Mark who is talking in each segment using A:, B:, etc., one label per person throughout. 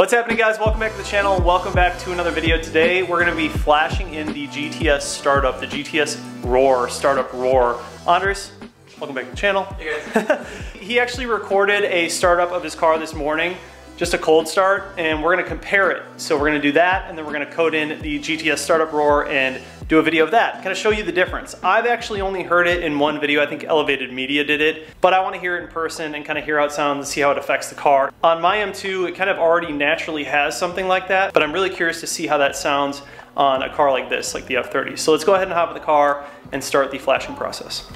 A: What's happening, guys? Welcome back to the channel. Welcome back to another video. Today we're going to be flashing in the GTS startup, the GTS Roar, startup Roar. Andres, welcome back to the channel. Hey guys. He actually recorded a startup of his car this morning, just a cold start, and we're going to compare it. So we're going to do that, and then we're going to code in the GTS startup Roar and do a video of that, kind of show you the difference. I've actually only heard it in one video. I think Elevated Media did it, but I want to hear it in person and kind of hear how it sounds and see how it affects the car. On my M2, it kind of already naturally has something like that, but I'm really curious to see how that sounds on a car like this, like the F30. So let's go ahead and hop in the car and start the flashing process.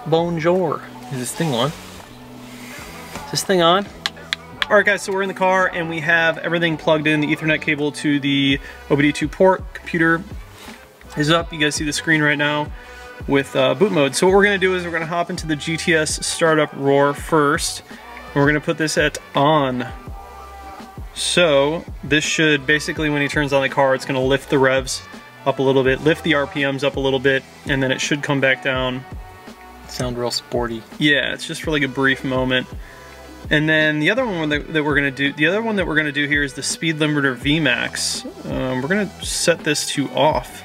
B: Bonjour. Is this thing on?
A: Is this thing on? Alright guys, so we're in the car and we have everything plugged in, the Ethernet cable to the OBD2 port. Computer is up. You guys see the screen right now with boot mode. So what we're going to do is we're going to hop into the GTS startup Roar first, and we're going to put this at on. So this should basically, when he turns on the car, it's going to lift the revs up a little bit, lift the RPMs up a little bit, and then it should come back down.
B: Sound real sporty.
A: Yeah, it's just for like a brief moment. And then the other one that we're going to do, here is the speed limiter VMAX. We're going to set this to off.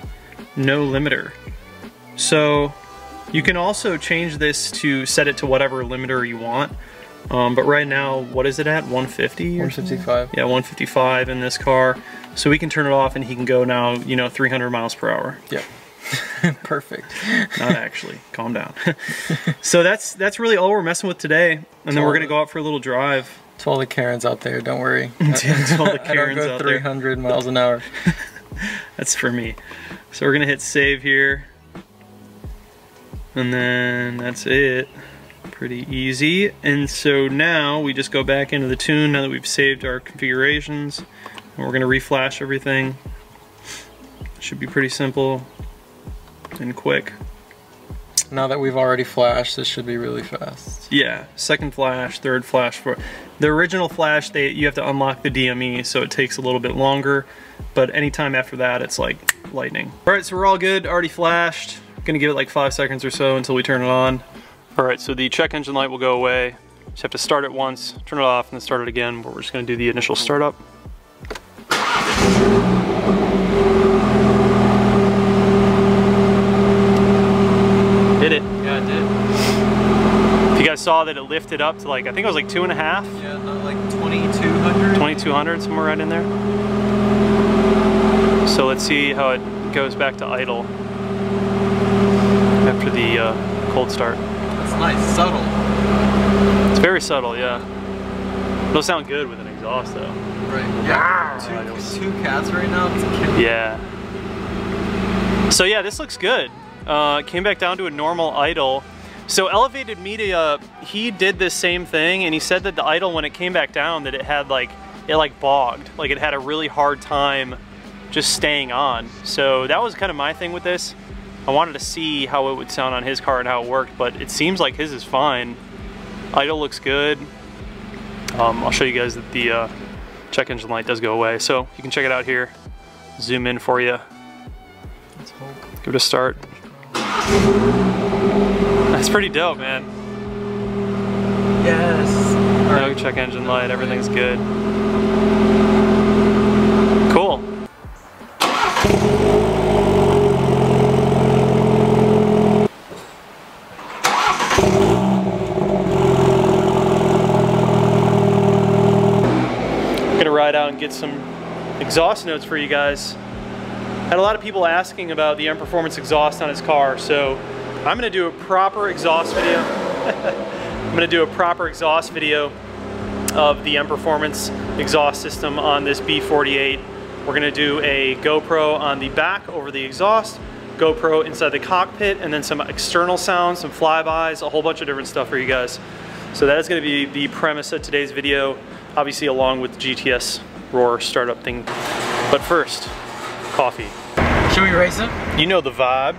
A: No limiter. So you can also change this to set it to whatever limiter you want. But right now, what is it at? 150?
B: 155.
A: Yeah, 155 in this car. So we can turn it off and he can go now, you know, 300 miles per hour.
B: Yep. Perfect.
A: Not actually. Calm down. So that's really all we're messing with today. And then we're gonna go out for a little drive.
B: To all the Karens out there, don't worry.
A: To all the Karens
B: I don't go 300 miles an hour.
A: That's for me. So we're gonna hit save here. And then that's it. Pretty easy. And so now we just go back into the tune now that we've saved our configurations. And we're gonna reflash everything. Should be pretty simple and quick.
B: Now that we've already flashed, this should be really fast.
A: Yeah, second flash, third flash. For the original flash, you have to unlock the DME, so it takes a little bit longer, but anytime after that, it's like lightning. All right, so we're all good, already flashed. Gonna give it like 5 seconds or so until we turn it on. All right, so the check engine light will go away. Just have to start it once, turn it off, and then start it again, but we're just gonna do the initial startup. Did it?
B: Yeah, it did.
A: If you guys saw that it lifted up to like, I think it was like 2.5.
B: Yeah, not like 2200.
A: 2200, somewhere right in there. So let's see how it goes back to idle after the cold start.
B: That's nice, subtle.
A: It's very subtle, yeah. It'll sound good with an exhaust though.
B: Right. Yeah. Two cats right now. It's killing.
A: Yeah. So yeah, this looks good. Came back down to a normal idle. So Elevated Media, he did this same thing, and he said that the idle, when it came back down, that it had like, it like bogged. Like it had a really hard time just staying on. So that was kind of my thing with this. I wanted to see how it would sound on his car and how it worked, but it seems like his is fine. Idle looks good. I'll show you guys that the check engine light does go away. So you can check it out here. Zoom in for you.
B: Let's hope.
A: Give it a start. That's pretty dope, man.
B: Yes.
A: Now we can check engine light, everything's good. Cool. I'm gonna ride out and get some exhaust notes for you guys. Had a lot of people asking about the M Performance exhaust on his car, so I'm gonna do a proper exhaust video. I'm gonna do a proper exhaust video of the M Performance exhaust system on this B48. We're gonna do a GoPro on the back over the exhaust, GoPro inside the cockpit, and then some external sounds, some flybys, a whole bunch of different stuff for you guys. So that is gonna be the premise of today's video, obviously along with the GTS Roar startup thing. But first, coffee.
B: Should we race him?
A: You know the vibe.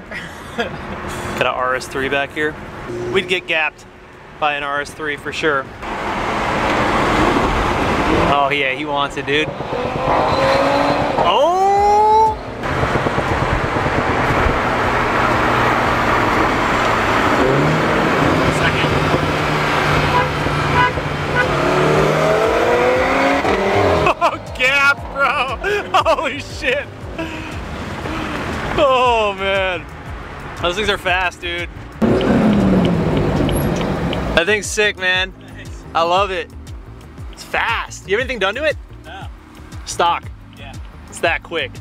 A: Got an RS3 back here. We'd get gapped by an RS3 for sure.
C: Oh yeah, he wants it, dude.
A: Oh!
C: Second.
A: Oh, gap, bro! Holy shit! Oh man, those things are fast, dude. That thing's sick, man.
C: Nice.
A: I love it. It's fast. You have anything done to it?
C: No.
A: Stock.
C: Yeah.
A: It's that quick.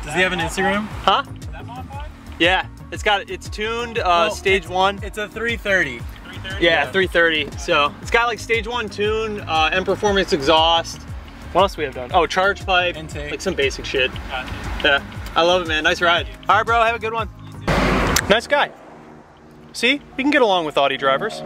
B: Does he have an Instagram?
A: Huh?
C: Is that modified?
A: Yeah. It's tuned
B: Well,
A: stage 1.
B: It's a 330.
C: 330?
A: Yeah, 330. So it's got like stage 1 tune, M Performance exhaust. What else do we have done? Oh, charge pipe.
B: Intake.
A: Like some basic shit.
C: Gotcha.
A: Yeah. I love it, man. Nice ride. All right, bro. Have a good one. Nice guy. See? We can get along with Audi drivers.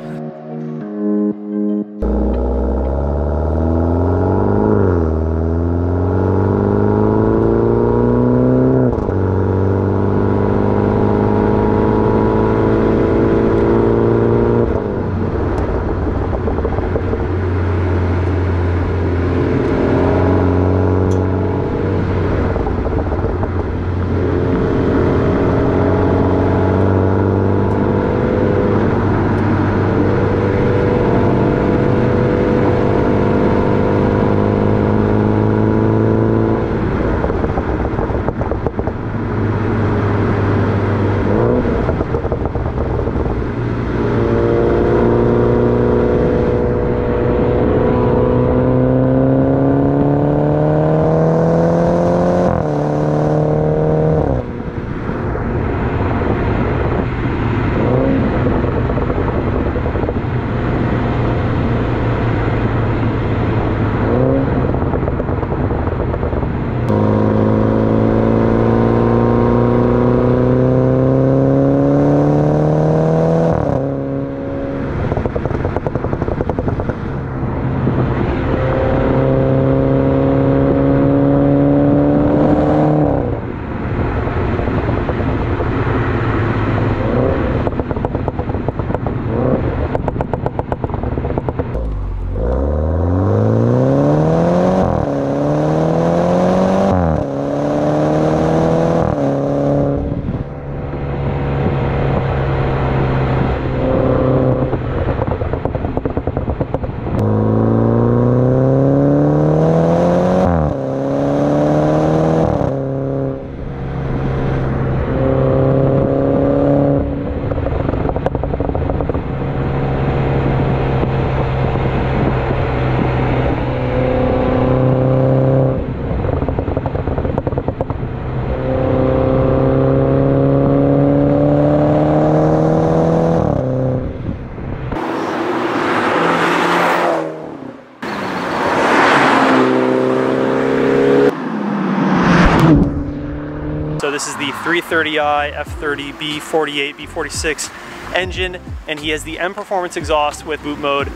A: This is the 330i F30 B48 B46 engine, and he has the M Performance exhaust with boot mode,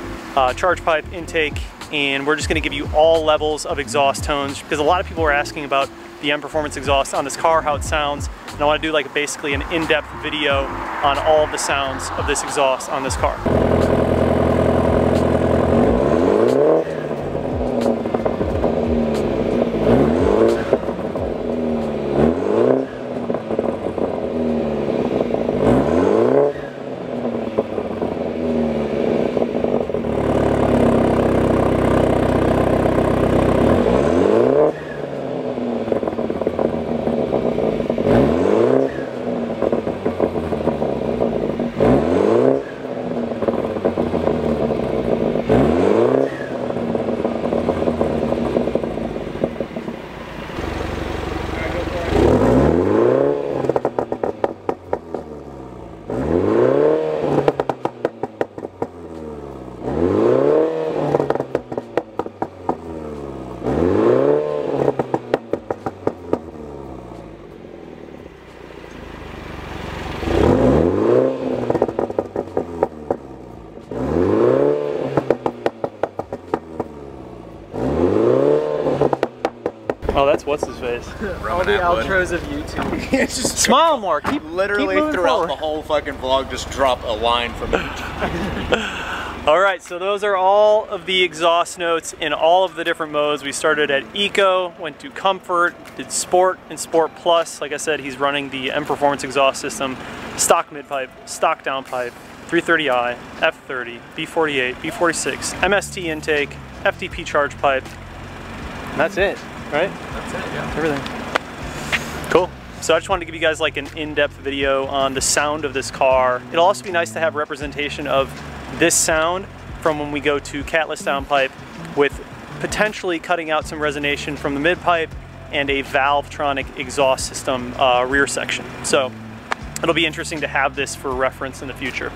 A: charge pipe, intake, and we're just going to give you all levels of exhaust tones because a lot of people are asking about the M Performance exhaust on this car, how it sounds, and I want to do like basically an in-depth video on all of the sounds of this exhaust on this car. Oh, that's what's his face.
B: All the outros of YouTube.
D: It's just
C: Smile more. Keep
D: literally
C: keep moving
D: throughout
C: forward.
D: the whole fucking vlog, just drop a line from each.
A: All right, so those are all of the exhaust notes in all of the different modes. We started at Eco, went to Comfort, did Sport and Sport Plus. Like I said, he's running the M Performance exhaust system, stock mid-pipe, stock downpipe, 330i, F30, B48, B46, MST intake, FDP charge pipe, and that's it, right?
B: That's it, yeah.
A: Everything. Cool. So I just wanted to give you guys like an in-depth video on the sound of this car. It'll also be nice to have representation of this sound from when we go to catless downpipe, with potentially cutting out some resonation from the mid-pipe and a Valvetronic exhaust system rear section. So it'll be interesting to have this for reference in the future.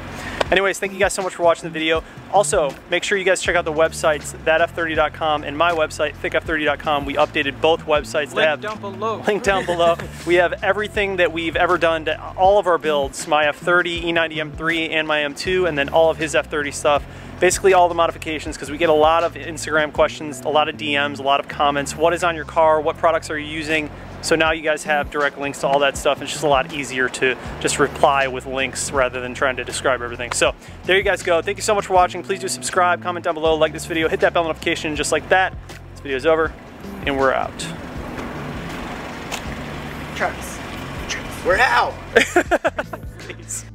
A: Anyways, thank you guys so much for watching the video. Also, make sure you guys check out the websites, thatf30.com and my website, thickf30.com. We updated both websites.
B: Link down below.
A: Link down below. We have everything that we've ever done to all of our builds, my F30, E90 M3, and my M2, and then all of his F30 stuff. Basically all the modifications, because we get a lot of Instagram questions, a lot of DMs, a lot of comments. What is on your car? What products are you using? So now you guys have direct links to all that stuff. It's just a lot easier to just reply with links rather than trying to describe everything. So there you guys go. Thank you so much for watching. Please do subscribe, comment down below, like this video, hit that bell notification just like that. This video is over, and we're out.
D: Travis. We're out!
A: Peace.